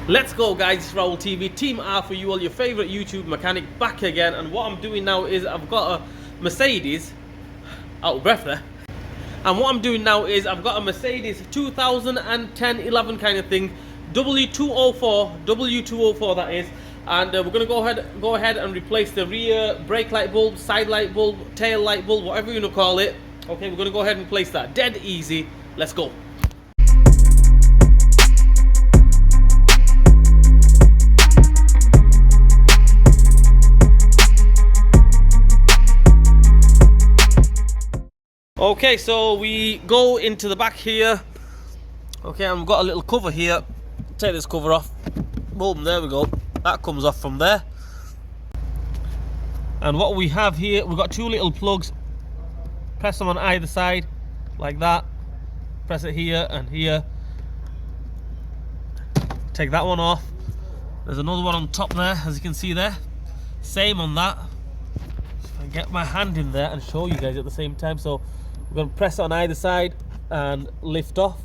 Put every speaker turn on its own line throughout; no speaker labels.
Let's go guys, it's Raul TV, Team R for you all, your favourite YouTube mechanic, back again. And what I'm doing now is I've got a Mercedes, out of breath there. And what I'm doing now is I've got a Mercedes 2010, 11 kind of thing, W204 that is. And we're going to go ahead and replace the rear brake light bulb, side light bulb, tail light bulb, whatever you want to call it. Okay, we're going to go ahead and replace that. Dead easy, let's go. Okay, so we go into the back here. Okay, and we've got a little cover here. Take this cover off. Boom, there we go. That comes off from there. And what we have here, we've got two little plugs. Press them on either side, like that. Press it here and here. Take that one off. There's another one on top there, as you can see there. Same on that. If I can get my hand in there and show you guys at the same time. So we're going to press it on either side and lift off.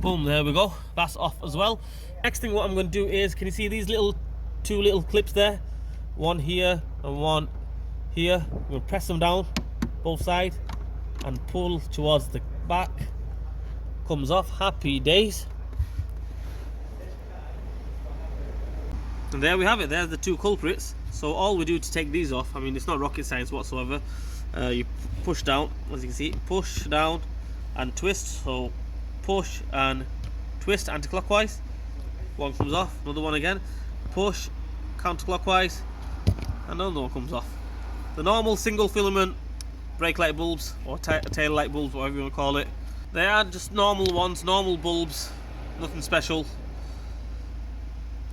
Boom, there we go. That's off as well. Next thing what I'm going to do is, can you see these two little clips there? One here and one here. I'm going to press them down, both sides, and pull towards the back. Comes off, happy days. And there we have it, there's the two culprits. So all we do to take these off, I mean it's not rocket science whatsoever. You push down, as you can see, push down and twist. So push and twist anti-clockwise. One comes off, another one again. Push counterclockwise, another one comes off. The normal single filament brake light bulbs or tail light bulbs, whatever you want to call it. They are just normal ones, normal bulbs, nothing special.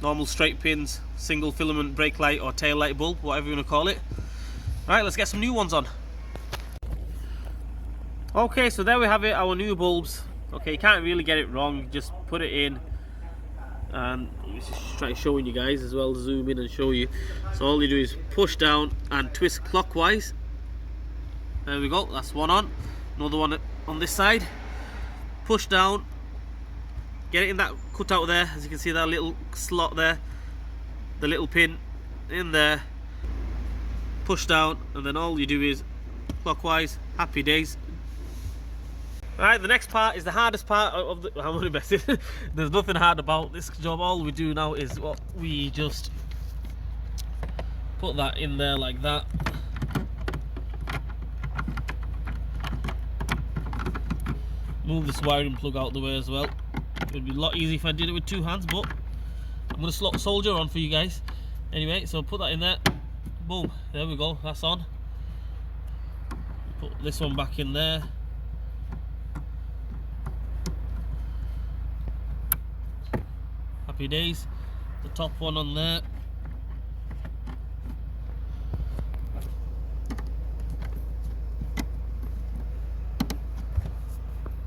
Normal straight pins, single filament brake light or tail light bulb, whatever you want to call it. Right, let's get some new ones on. Okay, so there we have it, our new bulbs. Okay, you can't really get it wrong, just put it in. And let's just try showing you guys as well, zoom in and show you. So all you do is push down and twist clockwise. There we go, that's one on. Another one on this side. Push down. Get it in that cutout there, as you can see that little slot there, the little pin in there. Push down, and then all you do is clockwise. Happy days. Right, the next part is the hardest part of the. I'm only messing. There's nothing hard about this job. All we do now is what we just put that in there like that. Move this wiring plug out the way as well. It would be a lot easier if I did it with two hands, but I'm going to solder on for you guys. Anyway, so put that in there. Boom, there we go, that's on. Put this one back in there. Happy days. The top one on there.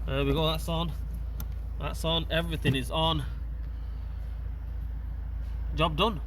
There we go, that's on. That's on, everything is on. Job done.